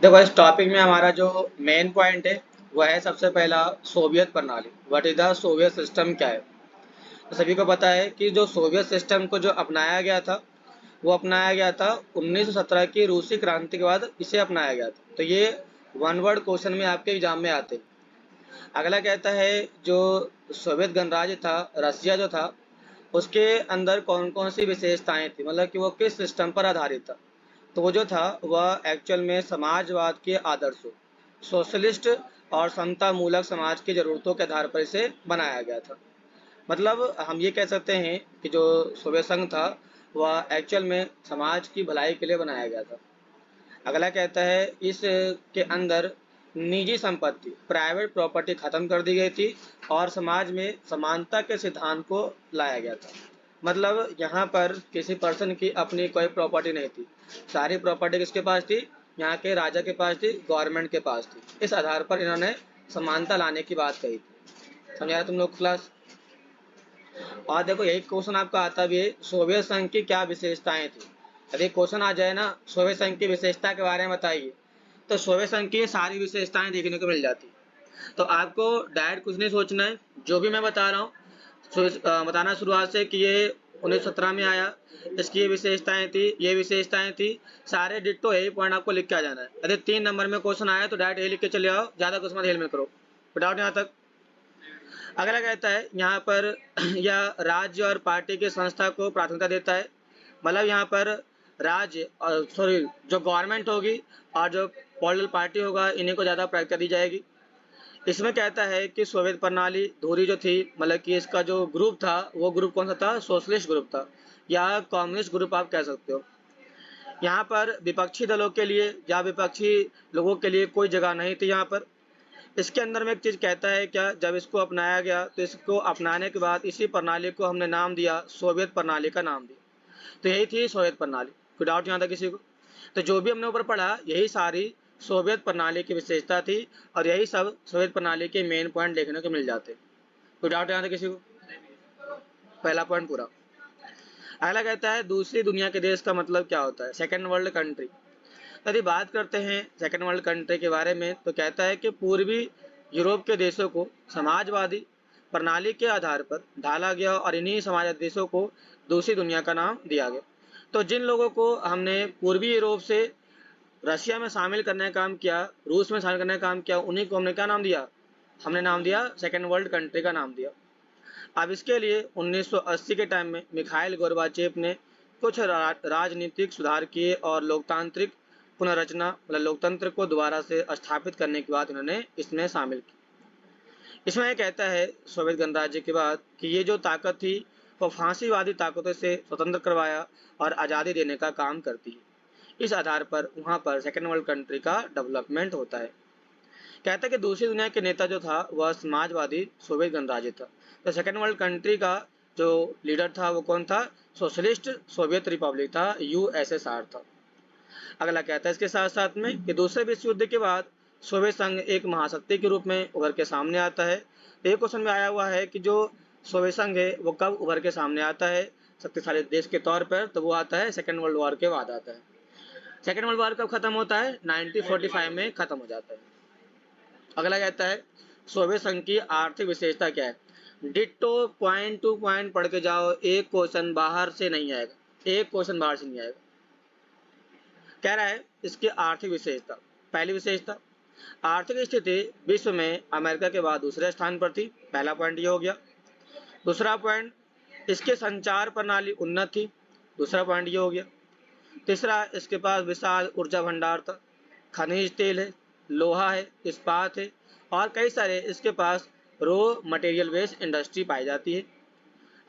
देखो, इस टॉपिक में हमारा जो मेन पॉइंट है वह है सबसे पहला सोवियत प्रणाली। What is the Soviet system, क्या है। तो सभी को पता है कि जो सोवियत सिस्टम को जो अपनाया गया था वो अपनाया गया था 1917 की रूसी क्रांति के बाद इसे अपनाया गया था। तो ये वन वर्ड क्वेश्चन में आपके एग्जाम में आते हैं। अगला कहता है जो सोवियत गणराज्य था, रसिया जो था, उसके अंदर कौन कौन सी विशेषताएं थी, मतलब कि वो किस सिस्टम पर आधारित था। तो वो जो था वह एक्चुअल में समाजवाद के आदर्शों, सोशलिस्ट और समता मूलक समाज की ज़रूरतों के आधार पर इसे बनाया गया था। मतलब हम ये कह सकते हैं कि जो सोवियत संघ था वह एक्चुअल में समाज की भलाई के लिए बनाया गया था। अगला कहता है इस के अंदर निजी संपत्ति, प्राइवेट प्रॉपर्टी खत्म कर दी गई थी और समाज में समानता के सिद्धांत को लाया गया था। मतलब यहाँ पर किसी पर्सन की अपनी कोई प्रॉपर्टी नहीं थी, सारी प्रॉपर्टी किसके पास थी, यहाँ के राजा के पास थी, गवर्नमेंट के पास थी। इस आधार पर इन्होंने समानता लाने की बात कही थी। समझाया तुम लोग क्लास। और देखो यही क्वेश्चन आपका आता भी है, सोवियत संघ की क्या विशेषताएं थी। यदि क्वेश्चन आ जाए ना सोवियत संघ की विशेषता के बारे में बताइए, तो सोवियत संघ की सारी विशेषताएं देखने को मिल जाती। तो आपको डायरेक्ट कुछ नहीं सोचना है, जो भी मैं बता रहा हूँ बताना शुरुआत से कि ये 1917 में आया, इसकी ये विशेषताएं थी, ये विशेषताएं थी, सारे डिट्टो यही पॉइंट आपको लिख के आ जाना है। यदि 3 नंबर में क्वेश्चन आया तो डायरेक्ट यही लिख के चले आओ, ज़्यादा कुछ मत हेल में करो। डाउट यहाँ तक। अगला कहता है यहाँ पर यह राज्य और पार्टी की संस्था को प्राथमिकता देता है। मतलब यहाँ पर राज्य और सॉरी जो गवर्नमेंट होगी और जो पॉलिटिकल पार्टी होगा इन्हीं को ज़्यादा प्राथमिकता दी जाएगी। इसमें कहता है कि सोवियत प्रणाली धुरी जो थी, मतलब कि इसका जो ग्रुप था वो ग्रुप कौन सा था, सोशलिस्ट ग्रुप था या कम्युनिस्ट ग्रुप आप कह सकते हो। यहाँ पर विपक्षी दलों के लिए या विपक्षी लोगों के लिए कोई जगह नहीं थी यहाँ पर। इसके अंदर में एक चीज़ कहता है क्या, जब इसको अपनाया गया तो इसको अपनाने के बाद इसी प्रणाली को हमने नाम दिया, सोवियत प्रणाली का नाम दिया। तो यही थी सोवियत प्रणाली। कोई डाउट यहाँ था किसी को। तो जो भी हमने ऊपर पढ़ा यही सारी सोवियत प्रणाली की विशेषता थी और यही सब सोवियत प्रणाली के मेन पॉइंट देखने को मिल जाते। कोई डाउट यहाँ था किसी को। पहला पॉइंट पूरा। अगला कहता है दूसरी दुनिया के देश का मतलब क्या होता है, सेकेंड वर्ल्ड कंट्री। यदि बात करते हैं सेकेंड वर्ल्ड कंट्री के बारे में तो कहता है कि पूर्वी यूरोप के देशों को समाजवादी प्रणाली के आधार पर ढाला गया और इन्हीं समाजवादी देशों को दूसरी दुनिया का नाम दिया गया। तो जिन लोगों को हमने पूर्वी यूरोप से रशिया में शामिल करने का काम किया, रूस में शामिल करने का काम किया, उन्हीं को हमने क्या नाम दिया, हमने नाम दिया सेकेंड वर्ल्ड कंट्री का नाम दिया। अब इसके लिए 1980 के टाइम में मिखाइल गोर्बाचेव ने कुछ राजनीतिक सुधार किए और लोकतांत्रिक पुनर्रचना, मतलब लोकतंत्र को दोबारा से स्थापित करने की बात इन्होंने इसमें शामिल की। इसमें यह कहता है सोवियत गणराज्य के बाद कि ये जो ताकत थी वो फांसीवादी ताकतों से स्वतंत्र करवाया और आज़ादी देने का काम करती है। इस आधार पर वहाँ पर सेकेंड वर्ल्ड कंट्री का डेवलपमेंट होता है। कहता है कि दूसरी दुनिया के नेता जो था वह समाजवादी सोवियत गणराज्य था। तो सेकेंड वर्ल्ड कंट्री का जो लीडर था वो कौन था, सोशलिस्ट सोवियत रिपब्लिक था, यूएसएसआर था। अगला कहता है इसके साथ साथ में कि दूसरे विश्व युद्ध के बाद सोवियत संघ एक महाशक्ति के रूप में उभर के सामने आता है। तो एक क्वेश्चन में आया हुआ है कि जो सोवियत संघ है वो कब उभर के सामने आता है शक्तिशाली देश के तौर पर, तो वो आता है सेकेंड वर्ल्ड वॉर के बाद आता है। सेकेंड वर्ल्ड वॉर कब खत्म होता है, 1945 में खत्म हो जाता है। अगला कहता है सोवियत संघ की आर्थिक विशेषता क्या है। डिट्टो पॉइंट टू पॉइंट पढ़ के जाओ, एक क्वेश्चन बाहर से नहीं आएगा, एक क्वेश्चन बाहर से नहीं आएगा। कह रहा है इसकी आर्थिक विशेषता। पहली विशेषता, आर्थिक स्थिति विश्व में अमेरिका के बाद दूसरे स्थान पर थी। पहला पॉइंट ये हो गया। दूसरा पॉइंट, इसके संचार प्रणाली उन्नत थी। दूसरा पॉइंट ये हो गया। तीसरा, इसके पास विशाल ऊर्जा भंडार था, खनिज तेल है, लोहा है, इस्पात है और कई सारे इसके पास रो मटेरियल बेस्ड इंडस्ट्री पाई जाती है।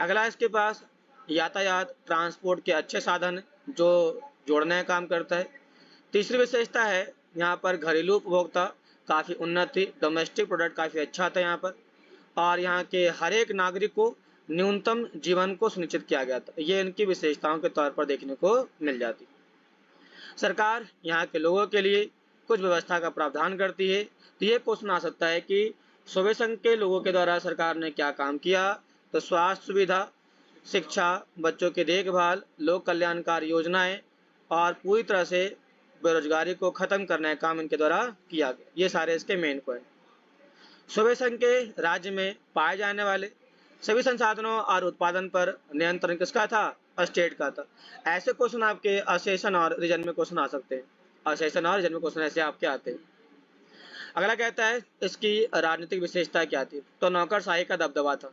अगला, इसके पास यातायात ट्रांसपोर्ट के अच्छे साधन हैं जो जोड़ने का काम करता है। तीसरी विशेषता है यहाँ पर घरेलू उपभोक्ता काफ़ी उन्नत थी, डोमेस्टिक प्रोडक्ट काफ़ी अच्छा था यहाँ पर, और यहाँ के हर एक नागरिक को न्यूनतम जीवन को सुनिश्चित किया गया था। ये इनकी विशेषताओं के तौर पर देखने को मिल जाती। सरकार यहाँ के लोगों के लिए कुछ व्यवस्था का प्रावधान करती है। तो ये क्वेश्चन आ सकता है कि सोवियत संघ के लोगों के द्वारा सरकार ने क्या काम किया। तो स्वास्थ्य सुविधा, शिक्षा, बच्चों की देखभाल, लोक कल्याणकारी योजनाएं और पूरी तरह से बेरोजगारी को खत्म करने का काम इनके द्वारा किया गया। ये सारे इसके मेन पॉइंट। सोवियत संघ के राज्य में पाए जाने वाले सभी संसाधनों और उत्पादन पर नियंत्रण किसका था? स्टेट का था। ऐसे क्वेश्चन आपके असेशन और रीजन में क्वेश्चन आ सकते हैं। असेशन और रीजन में क्वेश्चन ऐसे आपके आते हैं। अगला कहता है इसकी राजनीतिक विशेषता क्या थी? तो नौकरशाही का दबदबा था।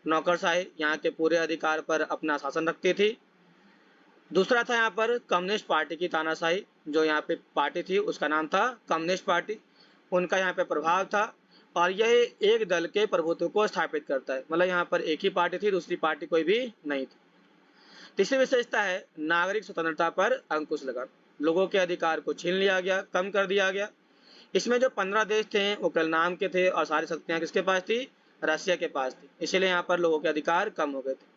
नौकरशाही यहाँ के पूरे अधिकार पर अपना शासन रखती थी। दूसरा था यहाँ पर कम्युनिस्ट पार्टी की तानाशाही। जो यहाँ पे पार्टी थी उसका नाम था कम्युनिस्ट पार्टी। उनका यहाँ पे प्रभाव था और यह एक दल के प्रभुत्व को स्थापित करता है। मतलब यहाँ पर एक ही पार्टी थी, दूसरी पार्टी कोई भी नहीं थी। तीसरी विशेषता है नागरिक स्वतंत्रता पर अंकुश लगाना। लोगों के अधिकार को छीन लिया गया, कम कर दिया गया। इसमें जो 15 देश थे वो केवल नाम के थे और सारी शक्तियां किसके पास थी? रशिया के पास थी। इसीलिए यहाँ पर लोगों के अधिकार कम हो गए थे।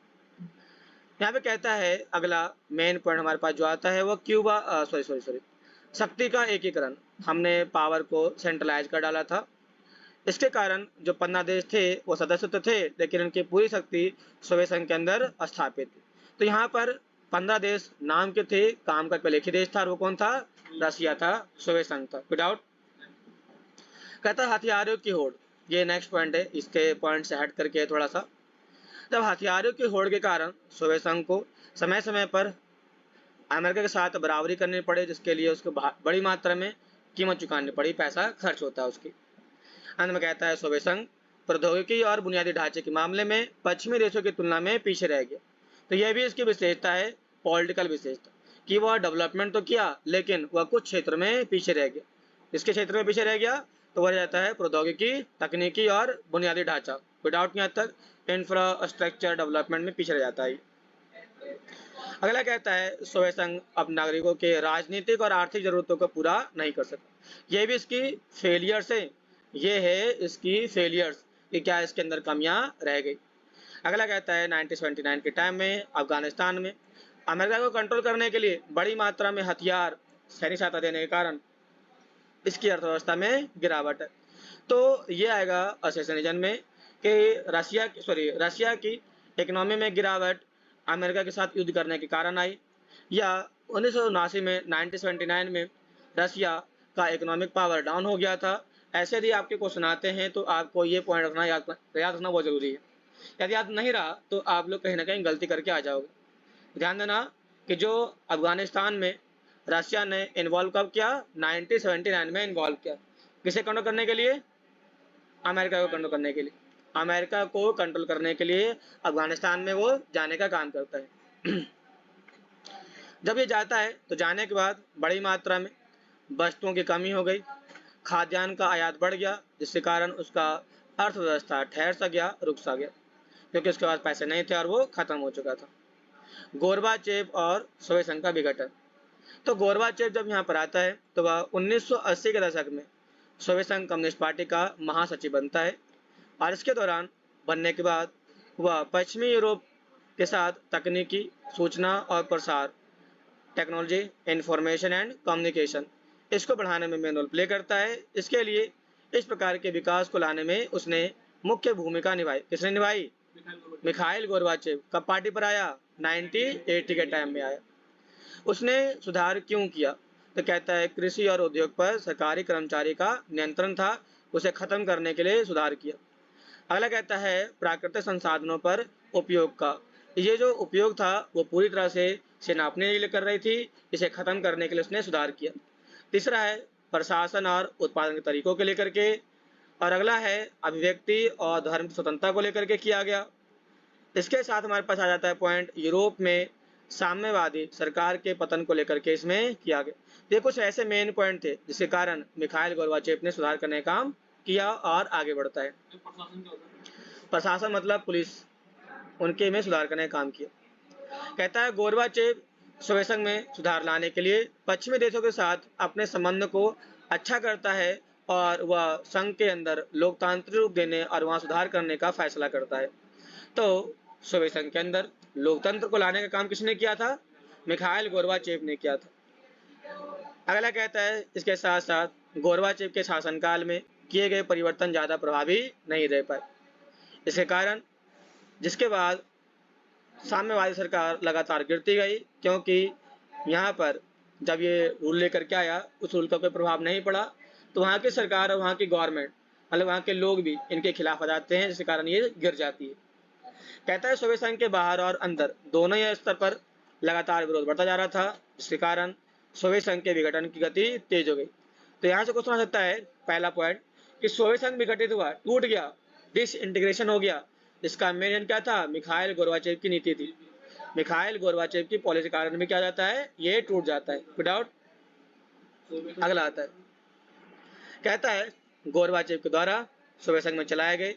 यहाँ पे कहता है अगला मेन पॉइंट हमारे पास जो आता है वो क्यूबा सॉरी शक्ति का एकीकरण। हमने पावर को सेंट्रलाइज कर डाला था। इसके कारण जो 15 देश थे वो सदस्य तो थे, लेकिन उनकी पूरी शक्ति सोवियत संघ के अंदर स्थापित थी। तो यहाँ पर 15 देश नाम के थे, काम का पहले एक ही देश था और वो कौन था? रशिया था, सोवियत संघ था। विदाउट कहता है हथियारों की होड़। ये नेक्स्ट पॉइंट है, इसके पॉइंट से हट करके थोड़ा सा। जब हथियारों की होड़ के कारण सोवियत संघ को समय समय पर अमेरिका के साथ बराबरी करनी पड़े, जिसके लिए उसको बड़ी मात्रा में कीमत चुकानी पड़ी, पैसा खर्च होता है उसकी। अंत में कहता है सोवियत संघ प्रौद्योगिकी और बुनियादी ढांचे के मामले में पश्चिमी देशों की तुलना में पीछे रह गया। तो यह भी इसकी विशेषता है, पॉलिटिकल विशेषता, कि वह डेवलपमेंट तो किया लेकिन वह कुछ क्षेत्र में पीछे रह गया। इसके क्षेत्र में पीछे रह गया तो वह जाता है प्रौद्योगिकी, तकनीकी और बुनियादी ढांचा। विदाउट यहाँ तक इंफ्रास्ट्रक्चर डेवलपमेंट में पीछे रह जाता है। अगला कहता है सोवियत संघ अब नागरिकों के राजनीतिक और आर्थिक जरूरतों को पूरा नहीं कर सका। यह भी इसकी फेलियर्स है। ये है इसकी फेलियर्स कि क्या इसके अंदर कमियां रह गई। अगला कहता है 1979 के टाइम में अफगानिस्तान में अमेरिका को कंट्रोल करने के लिए बड़ी मात्रा में हथियार, सैनिक सहायता देने के कारण इसकी अर्थव्यवस्था में गिरावट है। तो ये आएगा असेशन रीजन में कि रशिया की इकोनॉमी में गिरावट अमेरिका के साथ युद्ध करने के कारण आई, या 1979 में 1979 में रशिया का इकोनॉमिक पावर डाउन हो गया था। ऐसे यदि आपके क्वेश्चन आते हैं तो आपको ये पॉइंट रखना याद रखना बहुत जरूरी है। यदि याद नहीं रहा तो आप लोग कहीं ना कहीं गलती करके आ जाओगे। ध्यान देना कि जो अफगानिस्तान में रशिया ने इन्वॉल्व कब किया? 1979 में इन्वॉल्व किया। किसे कंट्रोल करने के लिए? अमेरिका को कंट्रोल करने के लिए। अमेरिका को कंट्रोल करने के लिए अफगानिस्तान में वो जाने का काम करता है। जब ये जाता है तो जाने के बाद बड़ी मात्रा में वस्तुओं की कमी हो गई, खाद्यान्न का आयात बढ़ गया, जिसके कारण उसका अर्थव्यवस्था ठहर सा गया, रुक सा गया, क्योंकि उसके पास पैसे नहीं थे और वो खत्म हो चुका था। गोरबाचेव और सोवियत संघ का विघटन। तो गोरबाचेव जब यहाँ पर आता है तो वह 1980 के दशक में सोवियत संघ कम्युनिस्ट पार्टी का महासचिव बनता है और इसके दौरान बनने के बाद वह पश्चिमी यूरोप के साथ तकनीकी, सूचना और प्रसार, टेक्नोलॉजी, इंफॉर्मेशन एंड कम्युनिकेशन, इसको बढ़ाने में मेन रोल प्ले करता है। इसके लिए इस प्रकार के विकास को लाने में उसने मुख्य भूमिका निभाई। किसने निभाई? Mikhail Gorbachev. कब पार्टी पर आया? 1980 के टाइम में आया। उसने सुधार क्यों किया? तो कहता है कृषि और उद्योग पर सरकारी कर्मचारी का नियंत्रण था, उसे खत्म करने के लिए सुधार किया। अगला कहता है प्राकृतिक संसाधनों पर उपयोग का। ये जो उपयोग था वो पूरी तरह से सेना अपने लिए कर रही थी, इसे खत्म करने के लिए उसने सुधार किया। तीसरा है प्रशासन और उत्पादन के तरीकों के लेकर के, और अगला है अभिव्यक्ति और धर्म की स्वतंत्रता को लेकर के किया गया। इसके साथ हमारे पास आ जाता है पॉइंट यूरोप में साम्यवादी सरकार के पतन को लेकर के इसमें किया गया। ये कुछ ऐसे मेन पॉइंट थे जिसके कारण मिखाइल गोरबाचेव ने सुधार करने का काम किया और आगे बढ़ता है। प्रशासन मतलब पुलिस, उनके में सुधार करने का काम किया। कहता है गोरबाचेव सोवियत संघ में सुधार लाने के लिए पश्चिमी देशों के साथ अपने संबंध को अच्छा करता है और वह संघ के अंदर लोकतांत्रिक रूप देने और वहां सुधार करने का फैसला करता है। तो सोवियत संघ के अंदर लोकतंत्र को लाने का काम किसने किया था? मिखाइल गोरबाचेव ने किया था। अगला कहता है इसके साथ साथ गोरबाचेव के शासनकाल में किए गए परिवर्तन ज्यादा प्रभावी नहीं रह पाए। इसके कारण जिसके बाद साम्यवादी सरकार लगातार गिरती गई, क्योंकि यहाँ पर जब ये रूल लेकर के आया उस रूल का कोई प्रभाव नहीं पड़ा, तो वहाँ की सरकार और वहाँ की गवर्नमेंट मतलब वहाँ के लोग भी इनके खिलाफ आ जाते हैं, जिसके कारण ये गिर जाती है। कहता है सोवियत संघ के बाहर और अंदर दोनों ही स्तर पर लगातार विरोध बढ़ता जा रहा था, जिसके कारण सोवियत संघ के विघटन की गति तेज हो गई। तो यहाँ से क्वेश्चन आ सकता है, पहला पॉइंट, कि सोवियत संघ विघटित हुआ, टूट गया, डिसइंटीग्रेशन हो गया, इसका मेन क्या था? मिखाइल गोर्बाचेव की नीति थी। मिखाइल गोर्बाचेव की पॉलिसी के कारण में क्या जाता है? ये टूट जाता है, विदाउट। अगला आता है, कहता है गोर्बाचेव के द्वारा सोवियत संघ में चलाए गए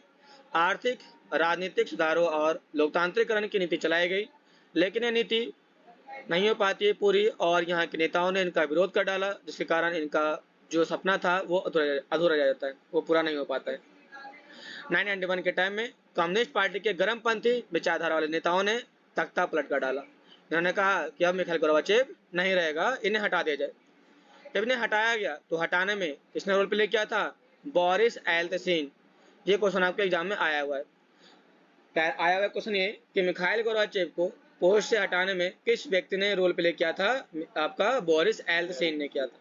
आर्थिक राजनीतिक सुधारों और लोकतांत्रिकरण की नीति चलाई गई, लेकिन यह नीति नहीं हो पाती है पूरी, और यहाँ के नेताओं ने इनका विरोध कर डाला, जिसके कारण इनका जो सपना था वो अधूरा रह जाता है, वो पूरा नहीं हो पाता है। 1991 के टाइम में कम्युनिस्ट पार्टी के गर्मपंथी विचारधारा वाले नेताओं ने तख्ता पलट कर डाला। इन्होंने कहा कि अब मिखाइल गोर्बाचेव नहीं रहेगा, इन्हें हटा दिया जाए। जब इन्हें हटाया गया तो हटाने में किसने रोल प्ले किया था? बोरिस एल्त्सिन। ये क्वेश्चन आपके एग्जाम में आया हुआ है। आया हुआ क्वेश्चन ये कि मिखाइल गोर्बाचेव को पोस्ट से हटाने में किस व्यक्ति ने रोल प्ले किया था? आपका बोरिस एल्त्सिन ने किया था।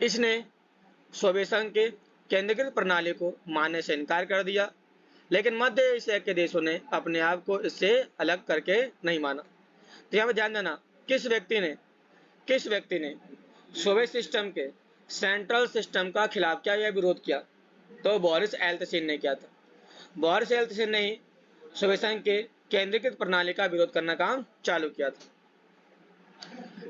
इसने सोवियत संघ के केंद्रीकृत प्रणाली को मानने से इनकार कर दिया, लेकिन मध्य एशिया के देशों ने अपने आप को इससे अलग करके नहीं माना। तो यहाँ पर ध्यान देना, किस व्यक्ति ने सोवियत सिस्टम के सेंट्रल सिस्टम का खिलाफ किया या विरोध किया? तो बोरिस एल्त्सिन ने किया था। बोरिस एल्त्सिन ने ही सोवियत संघ के केंद्रीकृत प्रणाली का विरोध करना काम चालू किया था।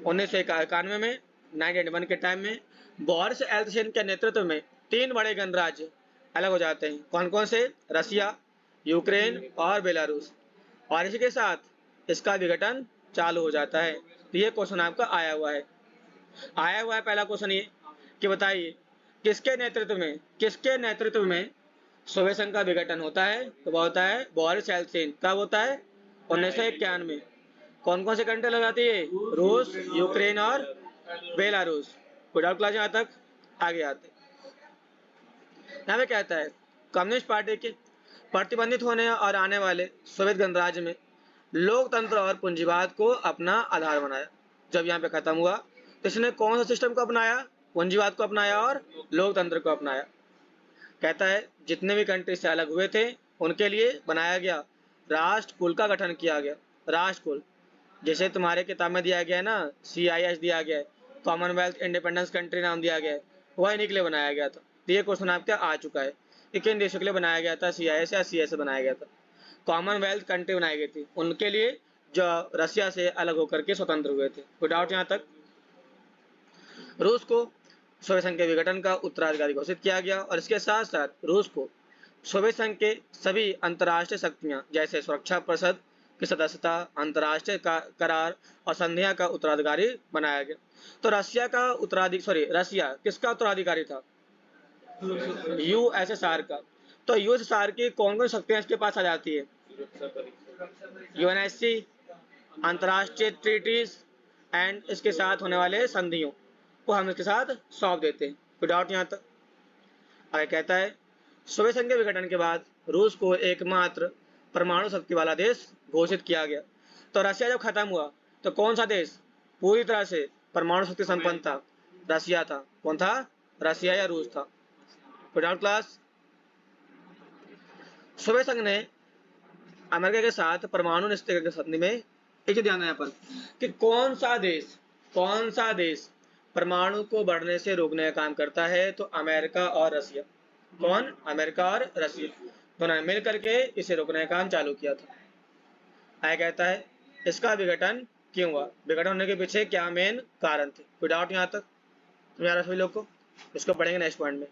1991 में 1991 के टाइम में बोरिस एल्त्सिन के नेतृत्व में 3 बड़े गणराज्य अलग हो जाते हैं। कौन कौन से? रसिया, यूक्रेन और बेलारूस। और इसी के साथ इसका विघटन चालू हो जाता है। तो ये क्वेश्चन आपका आया हुआ है। पहला क्वेश्चन ये कि बताइए किसके नेतृत्व में सोवियत संघ का विघटन होता है? तो वह होता है बोरिस एल्त्सिन। कब होता है? 1991 में। कौन कौन से कंट्री लग जाती है? रूस, यूक्रेन और बेलारूस। कोई डाउट क्लास यहाँ तक? आगे आते यहाँ पे कहता है कम्युनिस्ट पार्टी के प्रतिबंधित होने और आने वाले सोवियत गणराज्य में लोकतंत्र और पूंजीवाद को अपना आधार बनाया। जब यहाँ पे खत्म हुआ तो इसने कौन सा सिस्टम को अपनाया? पूंजीवाद को अपनाया और लोकतंत्र को अपनाया। कहता है जितने भी कंट्री से अलग हुए थे उनके लिए बनाया गया राष्ट्रकुल का गठन किया गया। राष्ट्रकुल जैसे तुम्हारे किताब में दिया गया है ना, CIS दिया गया है, कॉमनवेल्थ इंडिपेंडेंस कंट्री नाम दिया गया है, वह इन्हीं के लिए बनाया गया था। तो ये क्वेश्चन आपका आ चुका है कि किन देशों के लिए बनाया गया था? CIS या CS बनाया गया था? कॉमनवेल्थ कंट्री बनाई गई थी उनके लिए जो रसिया से अलग होकर के स्वतंत्र हुए थे। कोई डाउट यहाँ तक? रूस को सोवियत संघ के विघटन का उत्तराधिकारी घोषित किया गया, और इसके साथ साथ रूस को सोवियत संघ के सभी अंतर्राष्ट्रीय शक्तियां जैसे सुरक्षा परिषद की सदस्यता, अंतर्राष्ट्रीय करार और संधियां का उत्तराधिकारी बनाया गया। तो रसिया किसका उत्तराधिकारी था? USSR का। तो USSR की कौन कौन शक्तियां इसके पास आ जाती है? UNSC, अंतर्राष्ट्रीय ट्रीटीज एंड इसके साथ होने वाले संधियों को हम इसके साथ सौंप देते हैं। कोई डाउट यहाँ तक? आगे कहता है सोवियत संघ के विघटन के बाद रूस को एकमात्र परमाणु शक्ति वाला देश घोषित किया गया। तो रसिया जब खत्म हुआ तो कौन सा देश पूरी तरह से परमाणु शक्ति संपन्न था? रसिया था। कौन था? रसिया या रूस था। कोई डाउट क्लास? सोवियत संघ ने अमेरिका के साथ परमाणु निषेध की संधि में एक ध्यान यहाँ पर कि कौन सा देश परमाणु को बढ़ने से रोकने का काम करता है? तो अमेरिका और रसिया। कौन? अमेरिका और रसिया दोनों ने मिल करके इसे रोकने का काम चालू किया था। आगे कहता है इसका विघटन क्यों हुआ? विघटन होने के पीछे क्या मेन कारण थे? कोई डाउट यहाँ तक? तुम्हारा सभी लोग को इसको पढ़ेंगे नेक्स्ट पॉइंट में।